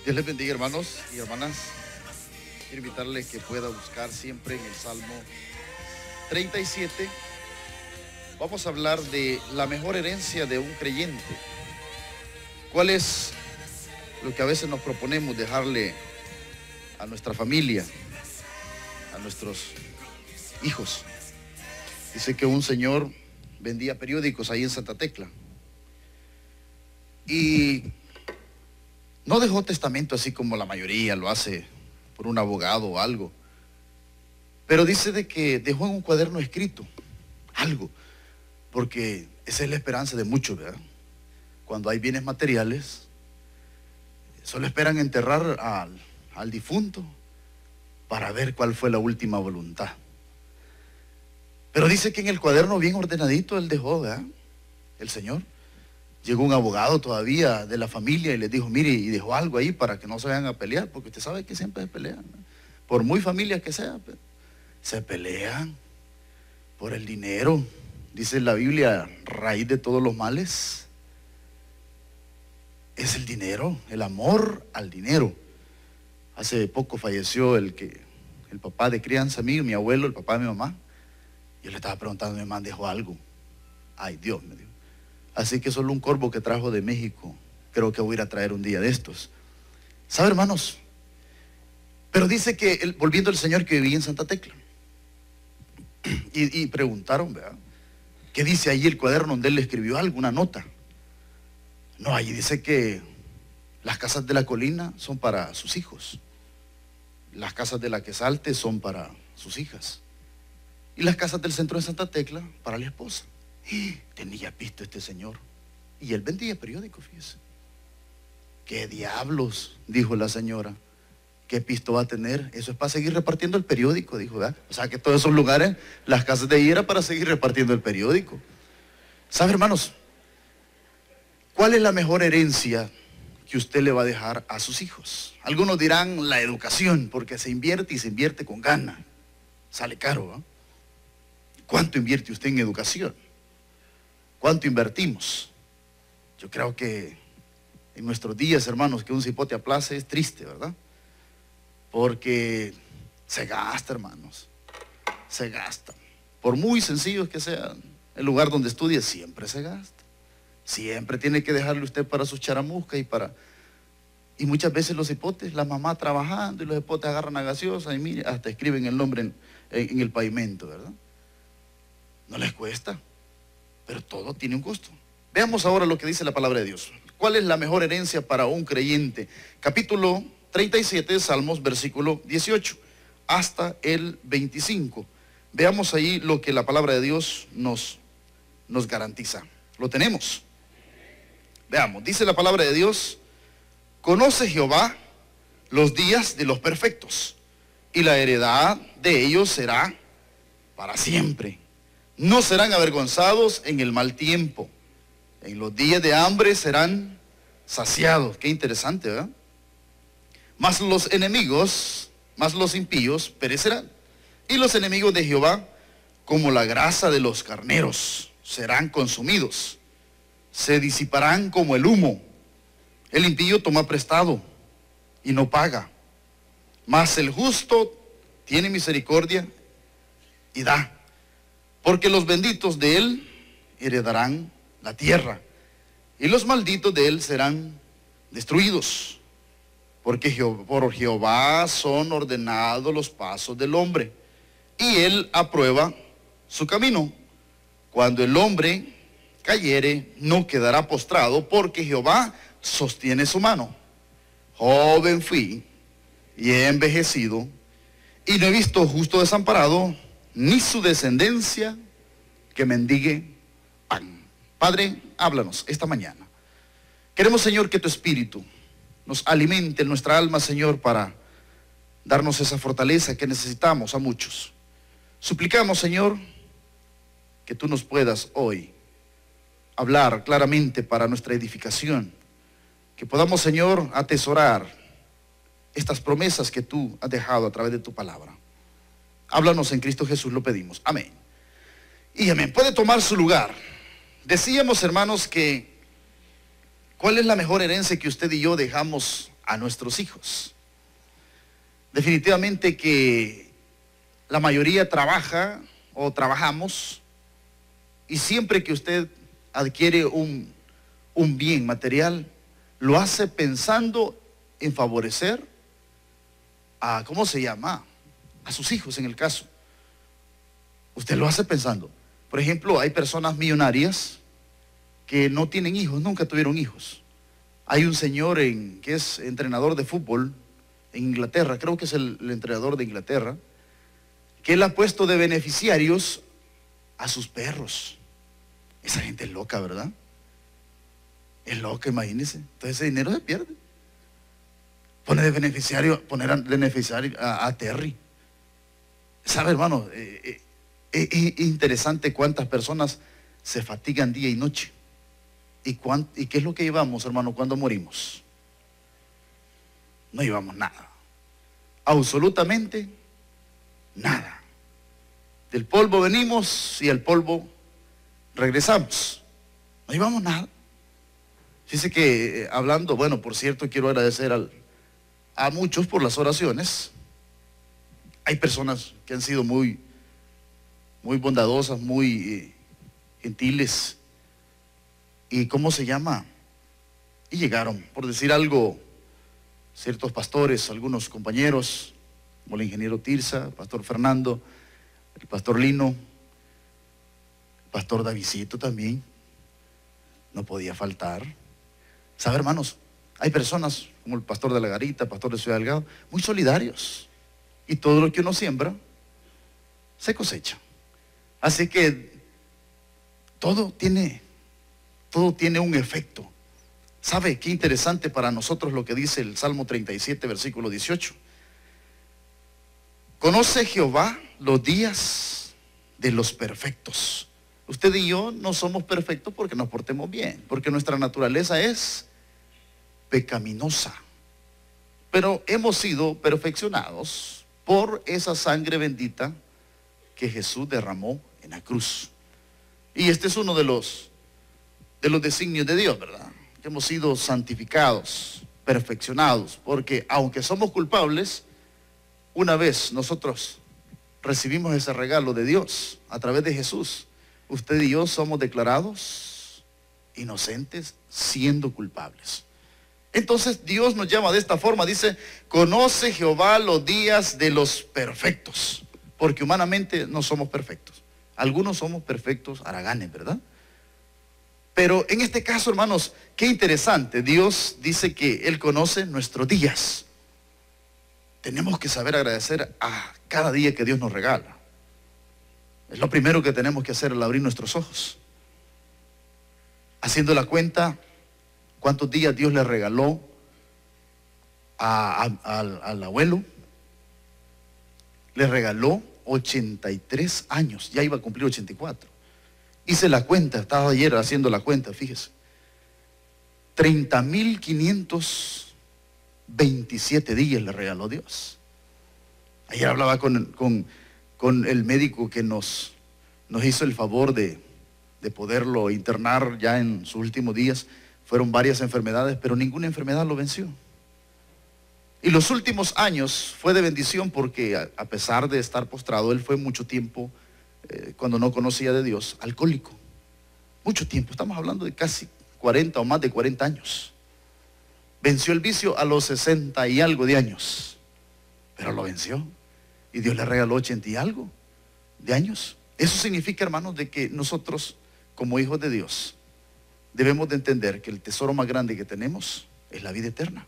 Dios les bendiga, hermanos y hermanas. Quiero invitarles que pueda buscar siempre en el Salmo 37. Vamos a hablar de la mejor herencia de un creyente. ¿Cuál es lo que a veces nos proponemos dejarle a nuestra familia, a nuestros hijos? Dice que un señor vendía periódicos ahí en Santa Tecla y no dejó testamento así como la mayoría lo hace por un abogado o algo, pero dice de que dejó en un cuaderno escrito algo, porque esa es la esperanza de muchos, ¿verdad? Cuando hay bienes materiales, solo esperan enterrar al difunto para ver cuál fue la última voluntad. Pero dice que en el cuaderno bien ordenadito él dejó, ¿verdad? El señor. Llegó un abogado todavía de la familia y les dijo, mire, y dejó algo ahí para que no se vayan a pelear, porque usted sabe que siempre se pelean, ¿no? Por muy familia que sea, se pelean por el dinero. Dice la Biblia, raíz de todos los males es el dinero, el amor al dinero. Hace poco falleció el papá de crianza mío, mi abuelo, el papá de mi mamá. Yo le estaba preguntando, mi mamá dejó algo. Ay, Dios me dijo. Así que solo un corvo que trajo de México, creo que voy a ir a traer un día de estos. ¿Sabe, hermanos? Pero dice que, volviendo al señor que vivía en Santa Tecla, y preguntaron, ¿verdad? ¿Qué dice ahí el cuaderno donde él le escribió algo, una nota? No, allí dice que las casas de la colina son para sus hijos. Las casas de la Quesalte son para sus hijas. Y las casas del centro de Santa Tecla para la esposa. Tenía pisto este señor. Y él vendía periódicos, fíjese. ¿Qué diablos? Dijo la señora. ¿Qué pisto va a tener? Eso es para seguir repartiendo el periódico, dijo, ¿verdad? O sea que todos esos lugares, las casas de ahí era para seguir repartiendo el periódico. ¿Sabe, hermanos? ¿Cuál es la mejor herencia que usted le va a dejar a sus hijos? Algunos dirán la educación, porque se invierte y se invierte con gana. Sale caro, ¿no? ¿Cuánto invierte usted en educación? ¿Cuánto invertimos? Yo creo que en nuestros días, hermanos, que un cipote aplace es triste, ¿verdad? Porque se gasta, hermanos. Se gasta. Por muy sencillo que sea el lugar donde estudie, siempre se gasta. Siempre tiene que dejarle usted para sus charamuscas y muchas veces los cipotes, la mamá trabajando y los cipotes agarran a gaseosa y mire, hasta escriben el nombre en el pavimento, ¿verdad? No les cuesta, pero todo tiene un costo. Veamos ahora lo que dice la palabra de Dios. ¿Cuál es la mejor herencia para un creyente? Capítulo 37, Salmos, versículo 18 hasta el 25. Veamos ahí lo que la palabra de Dios nos garantiza. Lo tenemos. Veamos, dice la palabra de Dios: conoce Jehová los días de los perfectos, y la heredad de ellos será para siempre. No serán avergonzados en el mal tiempo. En los días de hambre serán saciados. Qué interesante, ¿verdad? Mas los enemigos, mas los impíos perecerán. Y los enemigos de Jehová, como la grasa de los carneros, serán consumidos. Se disiparán como el humo. El impío toma prestado y no paga. Mas el justo tiene misericordia y da. Porque los benditos de él heredarán la tierra, y los malditos de él serán destruidos. Porque por Jehová son ordenados los pasos del hombre, y él aprueba su camino. Cuando el hombre cayere, no quedará postrado, porque Jehová sostiene su mano. Joven fui y he envejecido, y no he visto justo desamparado, ni su descendencia que mendigue pan. Padre, háblanos esta mañana. Queremos, Señor, que tu Espíritu nos alimente en nuestra alma, Señor, para darnos esa fortaleza que necesitamos a muchos. Suplicamos, Señor, que tú nos puedas hoy hablar claramente para nuestra edificación, que podamos, Señor, atesorar estas promesas que tú has dejado a través de tu palabra. Háblanos en Cristo Jesús, lo pedimos. Amén. Y amén. Puede tomar su lugar. Decíamos, hermanos, que ¿cuál es la mejor herencia que usted y yo dejamos a nuestros hijos. Definitivamente que la mayoría trabaja o trabajamos, y siempre que usted adquiere un bien material, lo hace pensando en favorecer a, ¿cómo se llama?, a sus hijos en el caso. Usted lo hace pensando. Por ejemplo, hay personas millonarias que no tienen hijos, nunca tuvieron hijos. Hay un señor que es entrenador de fútbol en Inglaterra, creo que es el entrenador de Inglaterra, que él ha puesto de beneficiarios a sus perros. Esa gente es loca, ¿verdad? Es loca, imagínense. Entonces ese dinero se pierde. Poner de beneficiario a Terry. ¿Sabe, hermano? Es interesante cuántas personas se fatigan día y noche. ¿Y qué es lo que llevamos, hermano, cuando morimos? No llevamos nada. Absolutamente nada. Del polvo venimos y al polvo regresamos. No llevamos nada. Fíjese que hablando, bueno, por cierto, quiero agradecer a muchos por las oraciones. Hay personas que han sido muy bondadosas, muy gentiles. ¿Y cómo se llama? Y llegaron, por decir algo, ciertos pastores, algunos compañeros, como el ingeniero Tirsa, el pastor Fernando, el pastor Lino, el pastor Davidcito también, no podía faltar. ¿Sabe, hermanos? Hay personas como el pastor de la Garita, el pastor de Ciudad Delgado, muy solidarios. Y todo lo que uno siembra, se cosecha. Así que todo tiene un efecto. ¿Sabe qué interesante para nosotros lo que dice el Salmo 37, versículo 18? Conoce Jehová los días de los perfectos. Usted y yo no somos perfectos porque nos portemos bien, porque nuestra naturaleza es pecaminosa. Pero hemos sido perfeccionados por esa sangre bendita que Jesús derramó en la cruz. Y este es uno de los designios de Dios, ¿verdad? Que hemos sido santificados, perfeccionados, porque aunque somos culpables, una vez nosotros recibimos ese regalo de Dios a través de Jesús, usted y yo somos declarados inocentes siendo culpables. Entonces Dios nos llama de esta forma, dice, conoce Jehová los días de los perfectos, porque humanamente no somos perfectos. Algunos somos perfectos haraganes, ¿verdad? Pero en este caso, hermanos, qué interesante. Dios dice que Él conoce nuestros días. Tenemos que saber agradecer a cada día que Dios nos regala. Es lo primero que tenemos que hacer al abrir nuestros ojos. Haciendo la cuenta, ¿cuántos días Dios le regaló al abuelo? Le regaló 83 años, ya iba a cumplir 84. Hice la cuenta, estaba ayer haciendo la cuenta, fíjese. 30.527 días le regaló Dios. Ayer hablaba con el médico que nos hizo el favor de poderlo internar ya en sus últimos días. Fueron varias enfermedades, pero ninguna enfermedad lo venció. Y los últimos años fue de bendición porque a pesar de estar postrado, él fue mucho tiempo, cuando no conocía de Dios, alcohólico. Mucho tiempo, estamos hablando de casi 40 o más de 40 años. Venció el vicio a los 60 y algo de años, pero lo venció. Y Dios le regaló 80 y algo de años. Eso significa, hermanos, de que nosotros, como hijos de Dios, debemos de entender que el tesoro más grande que tenemos es la vida eterna.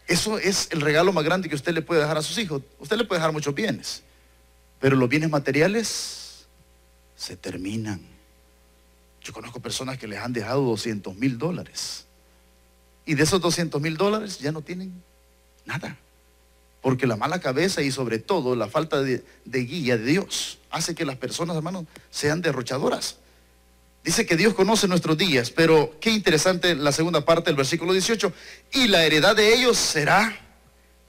Eso es el regalo más grande que usted le puede dejar a sus hijos. Usted le puede dejar muchos bienes, pero los bienes materiales se terminan. Yo conozco personas que les han dejado $200,000 y de esos $200,000 ya no tienen nada, porque la mala cabeza y sobre todo la falta de guía de Dios hace que las personas, hermanos, sean derrochadoras. Dice que Dios conoce nuestros días, pero qué interesante la segunda parte del versículo 18. Y la heredad de ellos será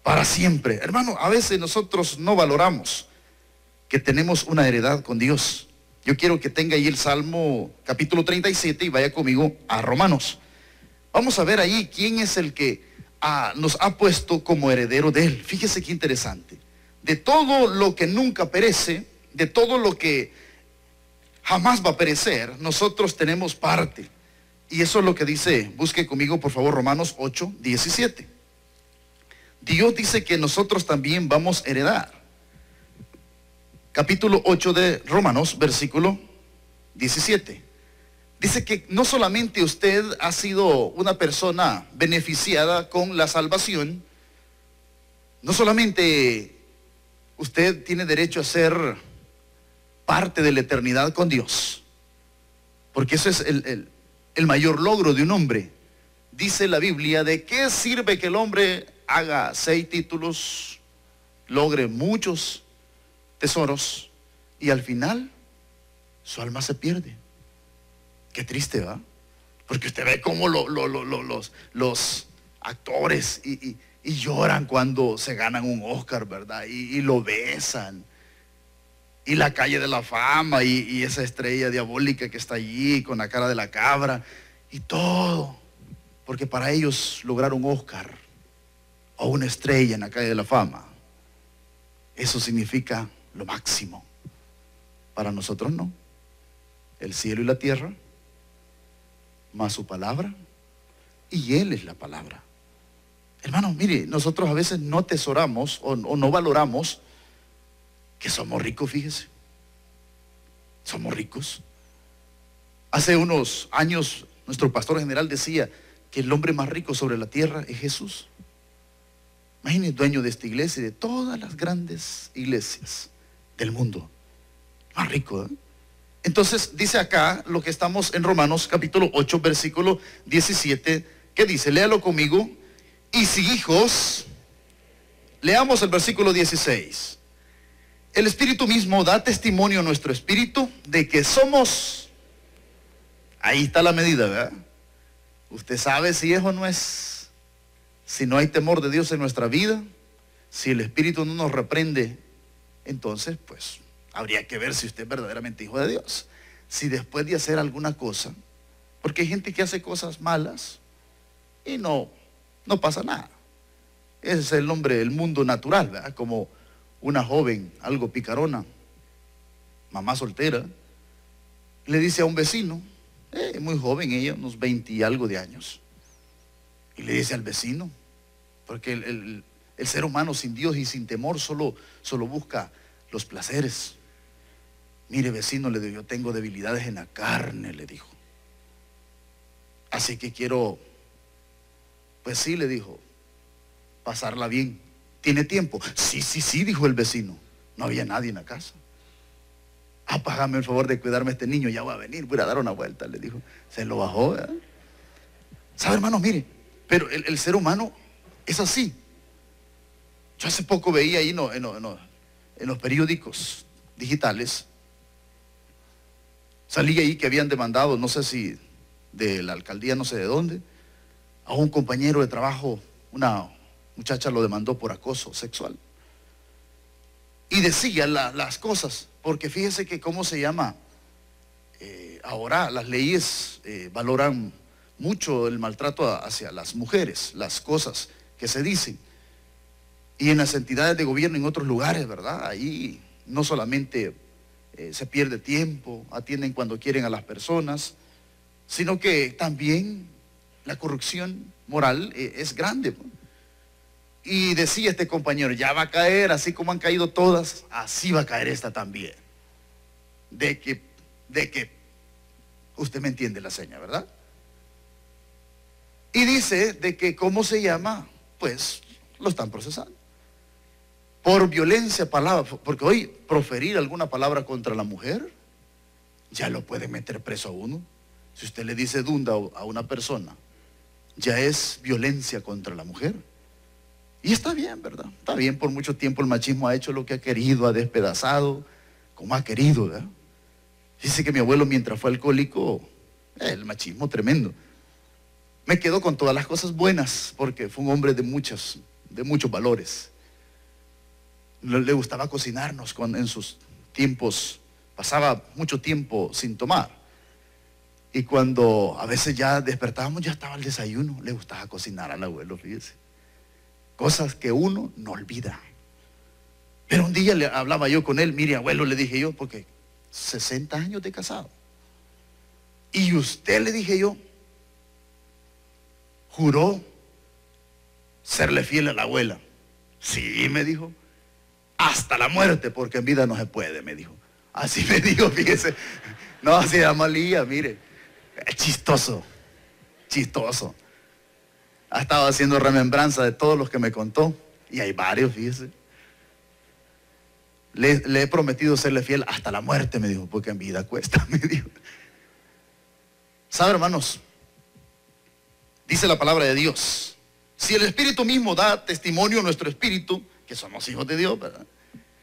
para siempre. Hermano, a veces nosotros no valoramos que tenemos una heredad con Dios. Yo quiero que tenga ahí el Salmo capítulo 37 y vaya conmigo a Romanos. Vamos a ver ahí quién es el que nos ha puesto como heredero de Él. Fíjese qué interesante. De todo lo que nunca perece, de todo lo que jamás va a perecer, nosotros tenemos parte. Y eso es lo que dice, busque conmigo por favor Romanos 8:17. Dios dice que nosotros también vamos a heredar. Capítulo 8 de Romanos, versículo 17. Dice que no solamente usted ha sido una persona beneficiada con la salvación, no solamente usted tiene derecho a ser parte de la eternidad con Dios, porque eso es el mayor logro de un hombre. Dice la Biblia, ¿de qué sirve que el hombre haga 6 títulos, logre muchos tesoros y al final su alma se pierde? Qué triste, ¿va? Porque usted ve cómo los actores y lloran cuando se ganan un Oscar, ¿verdad? Y lo besan. Y la calle de la fama y esa estrella diabólica que está allí con la cara de la cabra y todo. Porque para ellos lograr un Oscar o una estrella en la calle de la fama, eso significa lo máximo. Para nosotros no. El cielo y la tierra, más su palabra, y Él es la palabra. Hermanos, mire, nosotros a veces no atesoramos o no valoramos que somos ricos, fíjese. Somos ricos. Hace unos años nuestro pastor general decía que el hombre más rico sobre la tierra es Jesús. Imagínese, dueño de esta iglesia y de todas las grandes iglesias del mundo. Más rico, ¿eh? Entonces dice acá lo que estamos en Romanos capítulo 8 versículo 17, que dice, léalo conmigo, y si hijos, leamos el versículo 16. El Espíritu mismo da testimonio a nuestro espíritu de que somos, ahí está la medida, ¿verdad? Usted sabe si es o no es, si no hay temor de Dios en nuestra vida, si el Espíritu no nos reprende, entonces pues habría que ver si usted es verdaderamente hijo de Dios. Si después de hacer alguna cosa, porque hay gente que hace cosas malas y no pasa nada. Ese es el nombre del mundo natural, ¿verdad? Como una joven, algo picarona, mamá soltera, le dice a un vecino, muy joven ella, unos 20 y algo de años, y le dice al vecino, porque el ser humano sin Dios y sin temor solo busca los placeres. Mire, vecino, le dijo, yo tengo debilidades en la carne, le dijo. Así que quiero, pues sí, le dijo, pasarla bien. ¿Tiene tiempo? Sí, dijo el vecino. No había nadie en la casa. Págame el favor de cuidarme a este niño, ya va a venir, voy a dar una vuelta, le dijo. Se lo bajó, ¿verdad? ¿Sabe, hermano? Mire, pero el ser humano es así. Yo hace poco veía ahí en los periódicos digitales, salí ahí que habían demandado, no sé si de la alcaldía, no sé de dónde, a un compañero de trabajo. Una muchacha lo demandó por acoso sexual. Y decía las cosas, porque fíjese que cómo se llama, ahora las leyes valoran mucho el maltrato hacia las mujeres, las cosas que se dicen. Y en las entidades de gobierno en otros lugares, ¿verdad? Ahí no solamente se pierde tiempo, atienden cuando quieren a las personas, sino que también la corrupción moral es grande. Y decía este compañero, ya va a caer, así como han caído todas, así va a caer esta también. De que usted me entiende la seña, ¿verdad? Y dice de que, ¿cómo se llama? Pues lo están procesando. Por violencia, palabra, porque hoy proferir alguna palabra contra la mujer, ya lo puede meter preso a uno. Si usted le dice dunda a una persona, ya es violencia contra la mujer. Y está bien, ¿verdad? Está bien, por mucho tiempo el machismo ha hecho lo que ha querido, ha despedazado, como ha querido, ¿verdad? Dice que mi abuelo, mientras fue alcohólico, el machismo tremendo. Me quedo con todas las cosas buenas, porque fue un hombre de muchos valores. Le gustaba cocinarnos en sus tiempos, pasaba mucho tiempo sin tomar. Y cuando a veces ya despertábamos, ya estaba el desayuno. Le gustaba cocinar al abuelo, fíjese. Cosas que uno no olvida. Pero un día le hablaba yo con él, mire abuelo, le dije yo, porque 60 años de casado. Y usted, le dije yo, juró serle fiel a la abuela. Sí, me dijo, hasta la muerte, porque en vida no se puede, me dijo. Así me dijo, fíjese. No, se llama Lía, mire. Es chistoso, chistoso. Ha estado haciendo remembranza de todos los que me contó. Y hay varios, fíjese. Le he prometido serle fiel hasta la muerte, me dijo, porque en vida cuesta, me dijo. ¿Sabe, hermanos? Dice la palabra de Dios. Si el Espíritu mismo da testimonio a nuestro espíritu, que somos hijos de Dios, ¿verdad?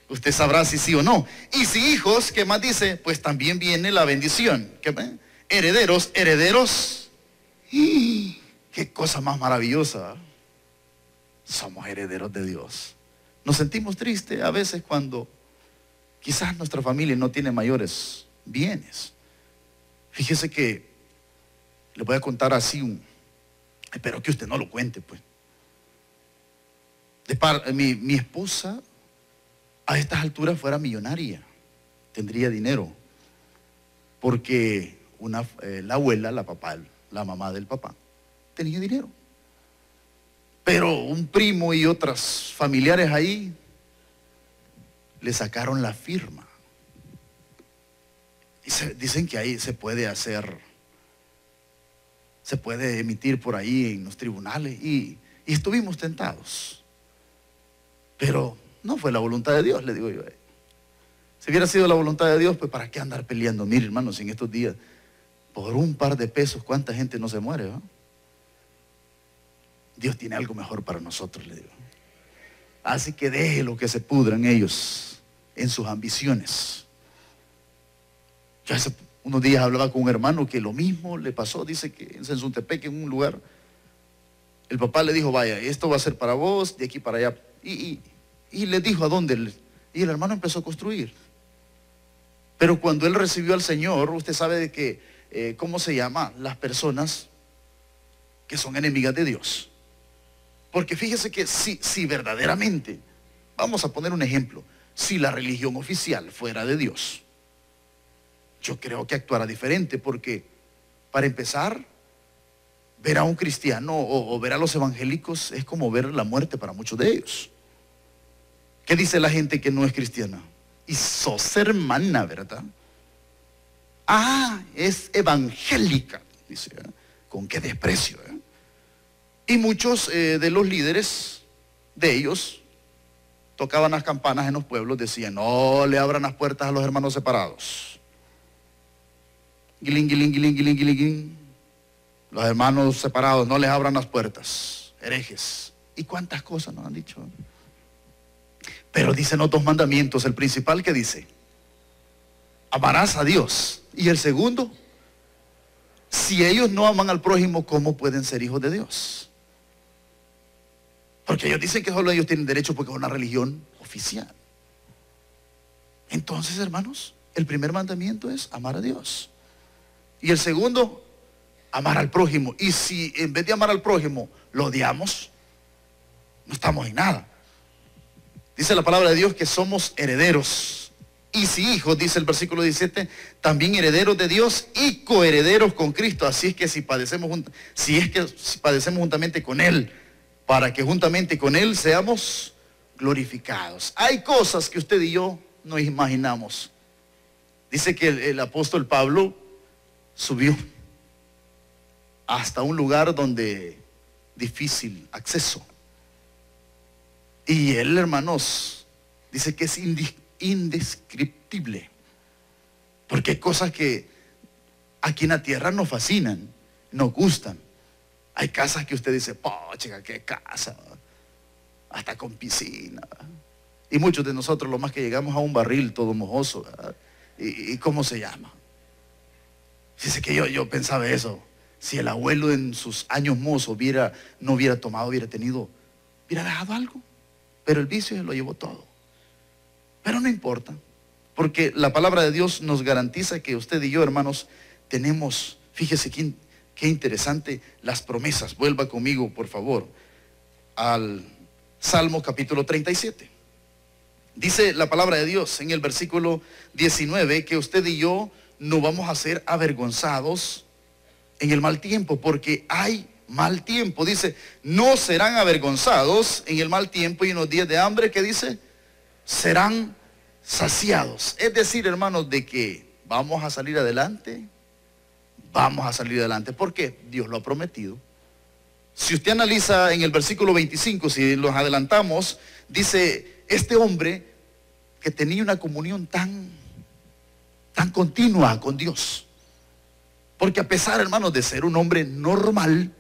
Usted sabrá si sí o no. Y si hijos, ¿qué más dice? Pues también viene la bendición. ¿Qué? Herederos, herederos. ¡Y! ¡Qué cosa más maravillosa! Somos herederos de Dios. Nos sentimos tristes a veces cuando quizás nuestra familia no tiene mayores bienes. Fíjese que le voy a contar así espero que usted no lo cuente, pues. Mi esposa a estas alturas fuera millonaria, tendría dinero, porque la abuela, la mamá del papá, tenía dinero. Pero un primo y otras familiares ahí le sacaron la firma. Y dicen que ahí se puede emitir por ahí en los tribunales. Y estuvimos tentados. Pero no fue la voluntad de Dios, le digo yo. Si hubiera sido la voluntad de Dios, pues ¿para qué andar peleando? Mire, hermanos, en estos días, por un par de pesos, ¿cuánta gente no se muere? ¿No? Dios tiene algo mejor para nosotros, le digo. Así que déjelo que se pudran ellos en sus ambiciones. Yo hace unos días hablaba con un hermano que lo mismo le pasó. Dice que en Sensuntepec, en un lugar, el papá le dijo, vaya, esto va a ser para vos, de aquí para allá. Y le dijo a dónde. Y el hermano empezó a construir. Pero cuando él recibió al Señor, usted sabe de que, ¿cómo se llama? Las personas que son enemigas de Dios. Porque fíjese que si verdaderamente, vamos a poner un ejemplo, si la religión oficial fuera de Dios, yo creo que actuara diferente, porque para empezar, ver a un cristiano o ver a los evangélicos es como ver la muerte para muchos de ellos. ¿Qué dice la gente que no es cristiana? Y sos hermana, ¿verdad? Ah, es evangélica, dice, ¿eh? Con qué desprecio, ¿eh? Y muchos de los líderes de ellos tocaban las campanas en los pueblos, decían, no le abran las puertas a los hermanos separados. Guilín, guilín, guilín, guilín, guilín, guilín. Los hermanos separados, no les abran las puertas, herejes. ¿Y cuántas cosas nos han dicho? Pero dicen los dos mandamientos, el principal que dice, amarás a Dios. Y el segundo, si ellos no aman al prójimo, ¿cómo pueden ser hijos de Dios? Porque ellos dicen que solo ellos tienen derecho porque es una religión oficial. Entonces, hermanos, el primer mandamiento es amar a Dios. Y el segundo, amar al prójimo. Y si en vez de amar al prójimo lo odiamos, no estamos en nada. Dice la palabra de Dios que somos herederos. Y si hijos, dice el versículo 17, también herederos de Dios y coherederos con Cristo. Así es que si padecemos juntamente con Él, para que juntamente con Él seamos glorificados. Hay cosas que usted y yo no imaginamos. Dice que el apóstol Pablo subió hasta un lugar donde difícil acceso. Y él, hermanos, dice que es indescriptible. Porque hay cosas que aquí en la tierra nos fascinan, nos gustan. Hay casas que usted dice, chica, qué casa, hasta con piscina. Y muchos de nosotros, lo más que llegamos a un barril todo mojoso, ¿verdad? ¿Y cómo se llama? Dice que yo pensaba eso. Si el abuelo en sus años mozos no hubiera tomado, hubiera dejado algo. Pero el vicio se lo llevó todo. Pero no importa, porque la palabra de Dios nos garantiza que usted y yo, hermanos, tenemos, fíjese qué interesante, las promesas. Vuelva conmigo, por favor, al Salmos capítulo 37. Dice la palabra de Dios en el versículo 19 que usted y yo no vamos a ser avergonzados en el mal tiempo, porque hay mal tiempo. Dice, no serán avergonzados en el mal tiempo, y en los días de hambre, ¿qué dice? Serán saciados. Es decir, hermanos, de que vamos a salir adelante. Vamos a salir adelante. ¿Por qué? Dios lo ha prometido. Si usted analiza en el versículo 25, si los adelantamos, dice, este hombre que tenía una comunión tan continua con Dios. Porque a pesar, hermanos, de ser un hombre normal,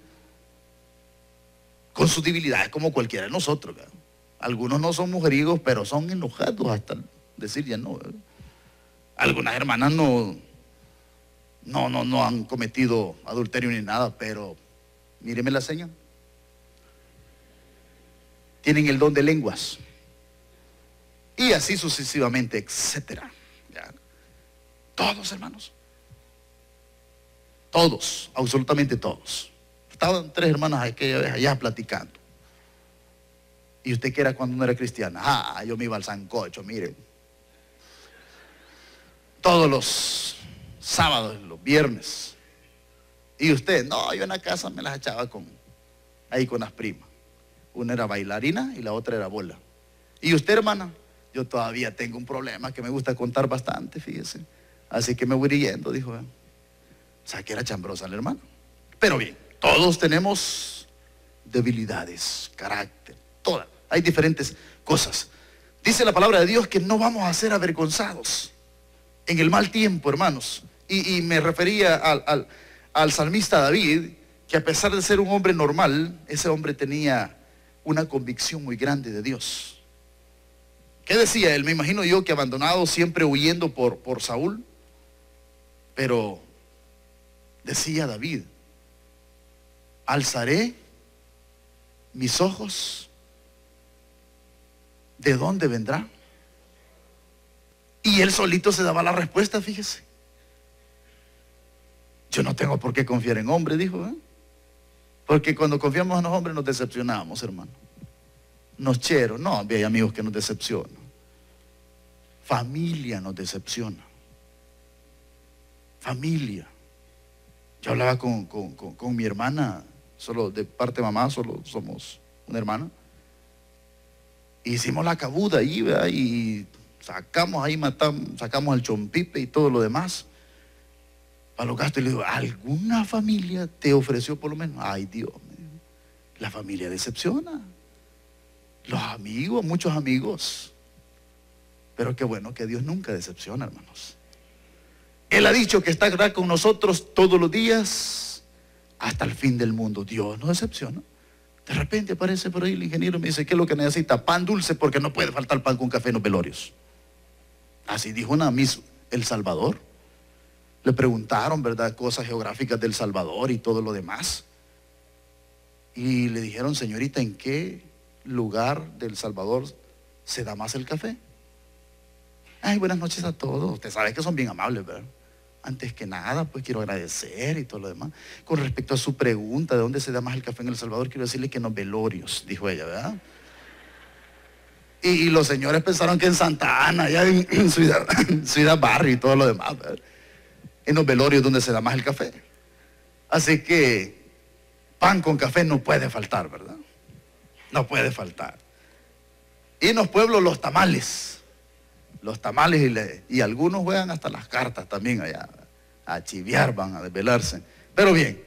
con sus debilidades como cualquiera de nosotros, ¿verdad? Algunos no son mujeriegos, pero son enojados hasta decir ya no, ¿verdad? Algunas hermanas no han cometido adulterio ni nada, pero míreme la seña. Tienen el don de lenguas. Y así sucesivamente, etcétera. ¿Ya? Todos, hermanos. Todos, absolutamente todos. Estaban 3 hermanas aquella vez allá platicando. ¿Y usted qué era cuando no era cristiana? Yo me iba al sancocho, miren. Todos los sábados, los viernes. Y usted, no, yo en la casa me las echaba ahí con las primas. Una era bailarina y la otra era bola. ¿Y usted, hermana? Yo todavía tengo un problema que me gusta contar bastante, fíjese. Así que me voy yendo, dijo. O sea, que era chambrosa la hermana. Pero bien, todos tenemos debilidades, carácter, todas. Hay diferentes cosas. Dice la palabra de Dios que no vamos a ser avergonzados en el mal tiempo, hermanos. Y me refería al salmista David, que a pesar de ser un hombre normal, ese hombre tenía una convicción muy grande de Dios. ¿Qué decía él? Me imagino yo que abandonado, siempre huyendo por Saúl. Pero decía David, alzaré mis ojos, ¿de dónde vendrá? Y él solito se daba la respuesta, fíjese. Yo no tengo por qué confiar en hombres, dijo. Porque cuando confiamos en los hombres nos decepcionamos, hermano. Nos chero. No, hay amigos que nos decepcionan. Familia nos decepciona. Familia. Yo hablaba con mi hermana, solo de parte de mamá, solo somos una hermana. Hicimos la cabuda ahí, ¿verdad? Y sacamos ahí, sacamos el chompipe y todo lo demás para los gastos. Y le digo, ¿alguna familia te ofreció por lo menos? Ay, Dios mío, la familia decepciona. Los amigos, muchos amigos. Pero qué bueno que Dios nunca decepciona, hermanos. Él ha dicho que estará con nosotros todos los días hasta el fin del mundo. Dios no decepciona. De repente aparece por ahí el ingeniero y me dice, ¿qué es lo que necesita? Pan dulce, porque no puede faltar pan con café en los velorios. Así dijo una Miss El Salvador. Le preguntaron, ¿verdad?, cosas geográficas del Salvador y todo lo demás. Y le dijeron, señorita, ¿en qué lugar del Salvador se da más el café? Ay, buenas noches a todos. Usted sabe que son bien amables, ¿verdad? Antes que nada, pues quiero agradecer y todo lo demás. Con respecto a su pregunta, ¿de dónde se da más el café en El Salvador? Quiero decirle que en los velorios, dijo ella, ¿verdad? Y los señores pensaron que en Santa Ana, allá en Ciudad Barrio y todo lo demás, ¿verdad? En los velorios donde se da más el café. Así que pan con café no puede faltar, ¿verdad? No puede faltar. Y en los pueblos los tamales. Los tamales y algunos juegan hasta las cartas también allá. A chiviar van a desvelarse. Pero bien,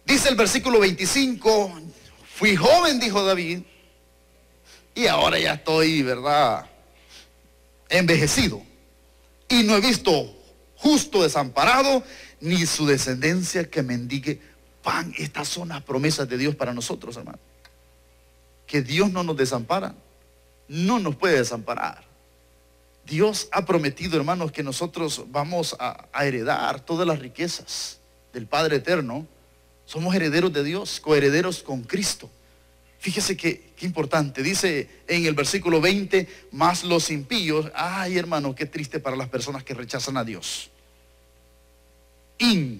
dice el versículo 25, fui joven, dijo David, y ahora ya estoy, ¿verdad?, envejecido. Y no he visto justo desamparado, ni su descendencia que mendigue pan. Estas son las promesas de Dios para nosotros, hermano. Que Dios no nos desampara, no nos puede desamparar. Dios ha prometido, hermanos, que nosotros vamos a heredar todas las riquezas del Padre Eterno. Somos herederos de Dios, coherederos con Cristo. Fíjese qué importante. Dice en el versículo 20, más los impíos. Ay, hermano, qué triste para las personas que rechazan a Dios.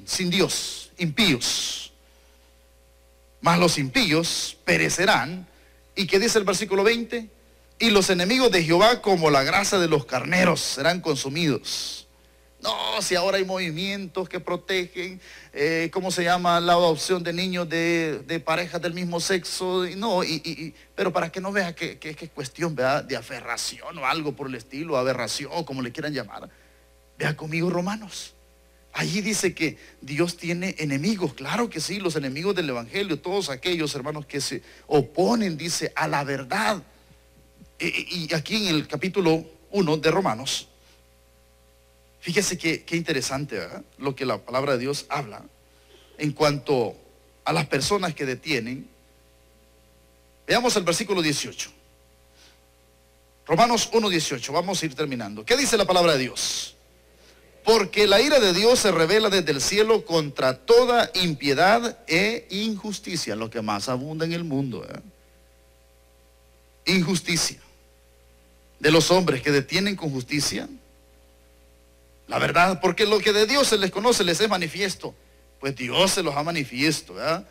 Sin Dios, impíos. Más los impíos perecerán ¿Y qué dice el versículo 20? Y los enemigos de Jehová como la grasa de los carneros serán consumidos. No, si ahora hay movimientos que protegen, ¿cómo se llama? La adopción de niños de parejas del mismo sexo. No, pero para que no veas que es cuestión, ¿verdad?, de aferración o algo por el estilo, aberración, o como le quieran llamar. Vea conmigo Romanos. Allí dice que Dios tiene enemigos. Claro que sí, los enemigos del evangelio, todos aquellos hermanos que se oponen, dice, a la verdad. Y aquí en el capítulo 1 de Romanos, fíjese qué interesante, ¿verdad?, lo que la palabra de Dios habla en cuanto a las personas que detienen. Veamos el versículo 18. Romanos 1:18, vamos a ir terminando. ¿Qué dice la palabra de Dios? Porque la ira de Dios se revela desde el cielo contra toda impiedad e injusticia, lo que más abunda en el mundo, ¿verdad? Injusticia de los hombres que detienen con justicia la verdad, porque lo que de Dios se les conoce les es manifiesto, pues Dios se los ha manifiesto, ¿verdad?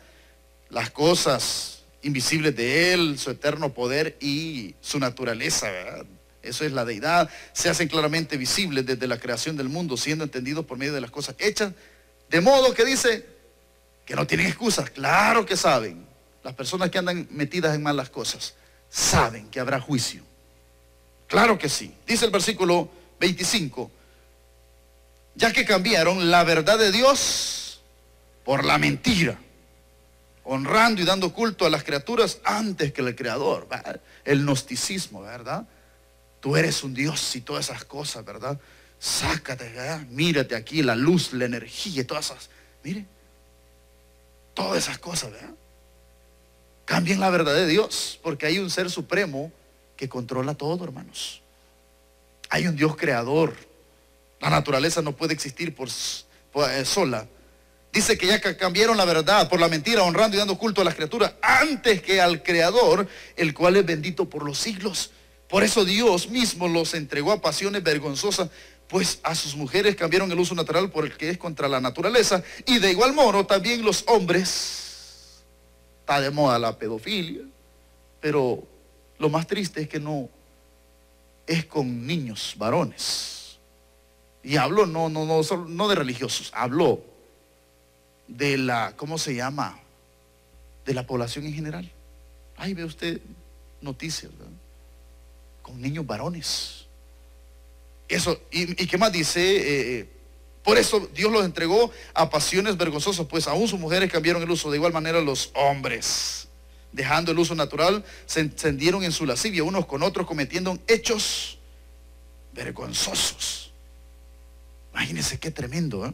Las cosas invisibles de Él, su eterno poder y su naturaleza, ¿verdad? Eso es la deidad, se hacen claramente visibles desde la creación del mundo, siendo entendidos por medio de las cosas hechas, de modo que dice que no tienen excusas. Claro que saben, las personas que andan metidas en malas cosas, saben que habrá juicio. Claro que sí. Dice el versículo 25, ya que cambiaron la verdad de Dios por la mentira, honrando y dando culto a las criaturas antes que el Creador, ¿verdad? El gnosticismo, ¿verdad? Tú eres un Dios y todas esas cosas, ¿verdad? Sácate, ¿verdad? Mírate aquí, la luz, la energía y todas esas, mire, todas esas cosas, ¿verdad? Cambien la verdad de Dios, porque hay un ser supremo que controla todo, hermanos. Hay un Dios creador. La naturaleza no puede existir sola. Dice que ya cambiaron la verdad por la mentira, honrando y dando culto a las criaturas antes que al Creador, el cual es bendito por los siglos. Por eso Dios mismo los entregó a pasiones vergonzosas, pues a sus mujeres cambiaron el uso natural por el que es contra la naturaleza. Y de igual modo también los hombres. Está de moda la pedofilia, pero lo más triste es que no es con niños varones. Y habló no de religiosos, habló de la, ¿cómo se llama?, de la población en general. Ahí ve usted noticias, ¿verdad?, con niños varones. Eso, y qué más dice, por eso Dios los entregó a pasiones vergonzosas, pues aún sus mujeres cambiaron el uso. De igual manera los hombres, dejando el uso natural, se encendieron en su lascivia unos con otros, cometiendo hechos vergonzosos. Imagínense qué tremendo, ¿eh?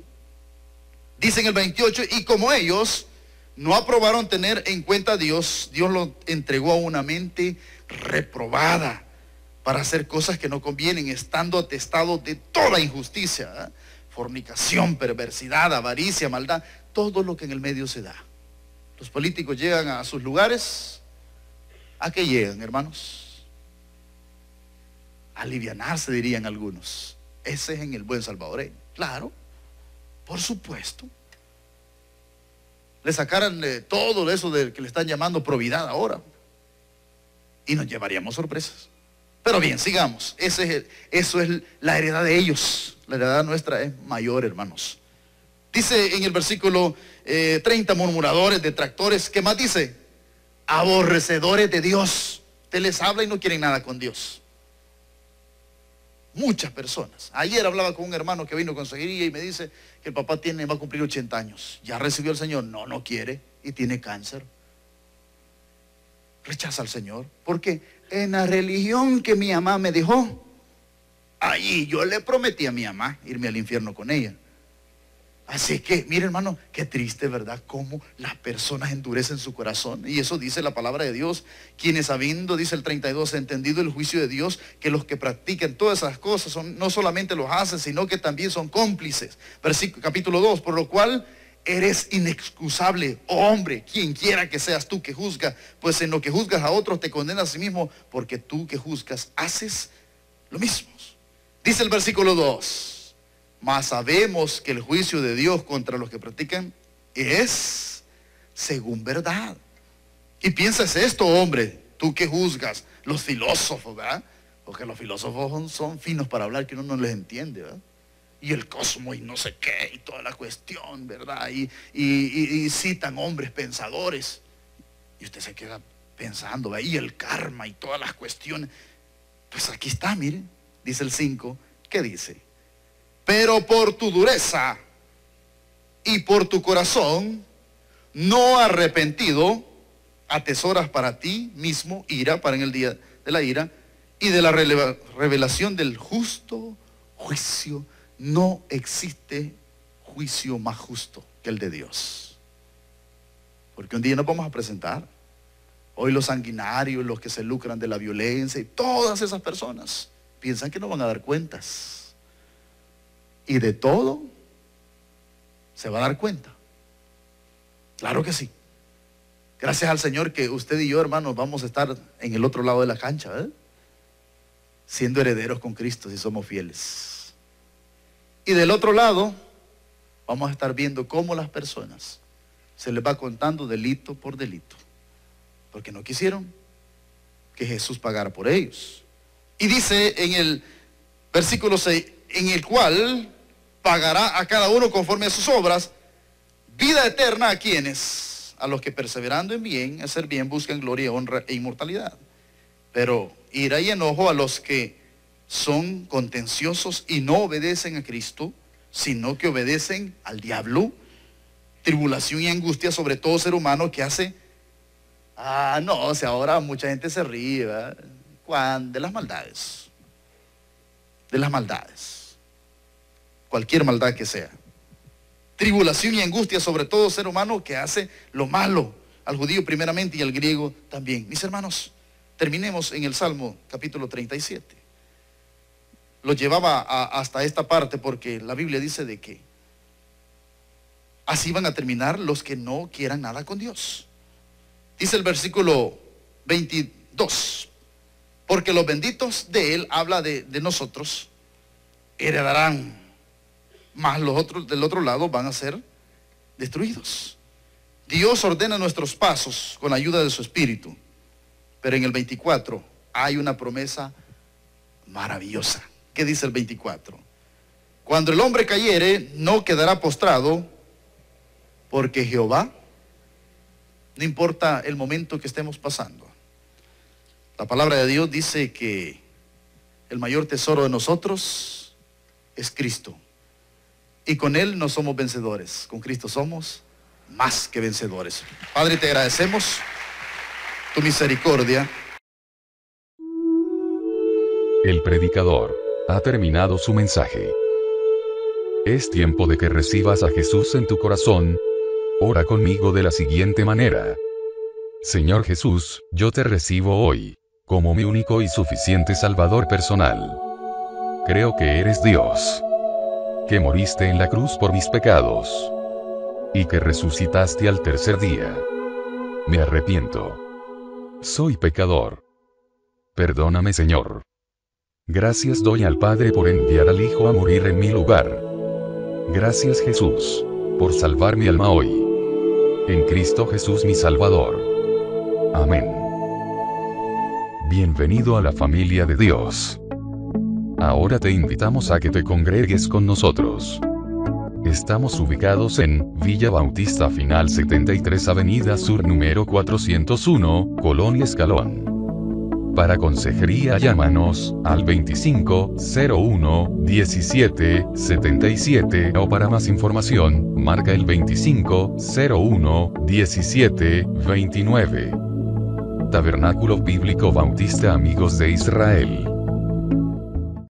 Dice en el 28, y como ellos no aprobaron tener en cuenta a Dios, Dios los entregó a una mente reprobada para hacer cosas que no convienen, estando atestados de toda injusticia, ¿eh?, fornicación, perversidad, avaricia, maldad, todo lo que en el medio se da. Los políticos llegan a sus lugares. ¿A qué llegan, hermanos? A alivianarse, dirían algunos. Ese es en el buen salvadoreño. Claro, por supuesto. Le sacaran todo eso de que le están llamando probidad ahora, y nos llevaríamos sorpresas. Pero bien, sigamos. Eso es la heredad de ellos. La heredad nuestra es mayor, hermanos. Dice en el versículo 30, murmuradores, detractores. ¿Qué más dice? Aborrecedores de Dios. Usted les habla y no quieren nada con Dios. Muchas personas. Ayer hablaba con un hermano que vino a consejería y me dice que el papá va a cumplir 80 años. ¿Ya recibió al Señor? No quiere y tiene cáncer. Rechaza al Señor. Porque en la religión que mi mamá me dejó, ahí yo le prometí a mi mamá irme al infierno con ella. Así que, mire, hermano, qué triste, ¿verdad?, cómo las personas endurecen su corazón. Y eso dice la palabra de Dios. Quienes habiendo, dice el 32, entendido el juicio de Dios, que los que practican todas esas cosas no solamente los hacen, sino que también son cómplices. Capítulo 2, por lo cual eres inexcusable, oh hombre, quien quiera que seas tú que juzga, pues en lo que juzgas a otros te condenas a sí mismo, porque tú que juzgas haces lo mismo. Dice el versículo 2. Mas sabemos que el juicio de Dios contra los que practican es según verdad. Y piensas esto, hombre, tú que juzgas, los filósofos, ¿verdad? Porque los filósofos son finos para hablar que uno no les entiende, ¿verdad? Y el cosmos y no sé qué, y toda la cuestión, ¿verdad? Y citan hombres pensadores. Y usted se queda pensando, ¿verdad? Y el karma y todas las cuestiones. Pues aquí está, miren, dice el 5, ¿qué dice? Pero por tu dureza y por tu corazón no arrepentido, atesoras para ti mismo ira, para en el día de la ira, y de la revelación del justo juicio. No existe juicio más justo que el de Dios. Porque un día nos vamos a presentar. Hoy los sanguinarios, los que se lucran de la violencia y todas esas personas piensan que no van a dar cuentas. Y de todo se va a dar cuenta. Claro que sí. Gracias al Señor que usted y yo, hermanos, vamos a estar en el otro lado de la cancha, ¿eh? Siendo herederos con Cristo si somos fieles. Y del otro lado vamos a estar viendo cómo las personas se les va contando delito por delito, porque no quisieron que Jesús pagara por ellos. Y dice en el versículo 6, en el cual pagará a cada uno conforme a sus obras, vida eterna a quienes, a los que perseverando en bien, hacer bien, buscan gloria, honra e inmortalidad. Pero ira y enojo a los que son contenciosos y no obedecen a Cristo, sino que obedecen al diablo. Tribulación y angustia sobre todo ser humano que hace, no, o sea, ahora mucha gente se ríe, ¿verdad? De las maldades. De las maldades. Cualquier maldad que sea. Tribulación y angustia sobre todo ser humano que hace lo malo, al judío primeramente y al griego también. Mis hermanos, terminemos en el Salmo capítulo 37. Lo llevaba hasta esta parte porque la Biblia dice de que así van a terminar los que no quieran nada con Dios. Dice el versículo 22, porque los benditos de Él, habla de nosotros, heredarán, más los otros del otro lado van a ser destruidos. Dios ordena nuestros pasos con la ayuda de su Espíritu, pero en el 24 hay una promesa maravillosa. ¿Qué dice el 24? Cuando el hombre cayere, no quedará postrado, porque Jehová, no importa el momento que estemos pasando, la palabra de Dios dice que el mayor tesoro de nosotros es Cristo. Y con Él no somos vencedores, con Cristo somos más que vencedores. Padre, te agradecemos tu misericordia. El predicador ha terminado su mensaje. Es tiempo de que recibas a Jesús en tu corazón. Ora conmigo de la siguiente manera. Señor Jesús, yo te recibo hoy, como mi único y suficiente Salvador personal. Creo que eres Dios, que moriste en la cruz por mis pecados, y que resucitaste al tercer día. Me arrepiento. Soy pecador. Perdóname, Señor. Gracias doy al Padre por enviar al Hijo a morir en mi lugar. Gracias, Jesús, por salvar mi alma hoy. En Cristo Jesús mi Salvador. Amén. Bienvenido a la familia de Dios. Ahora te invitamos a que te congregues con nosotros. Estamos ubicados en Villa Bautista Final 73 Avenida Sur número 401, Colonia Escalón. Para consejería llámanos al 2501-1777 o para más información, marca el 2501-1729. Tabernáculo Bíblico Bautista Amigos de Israel.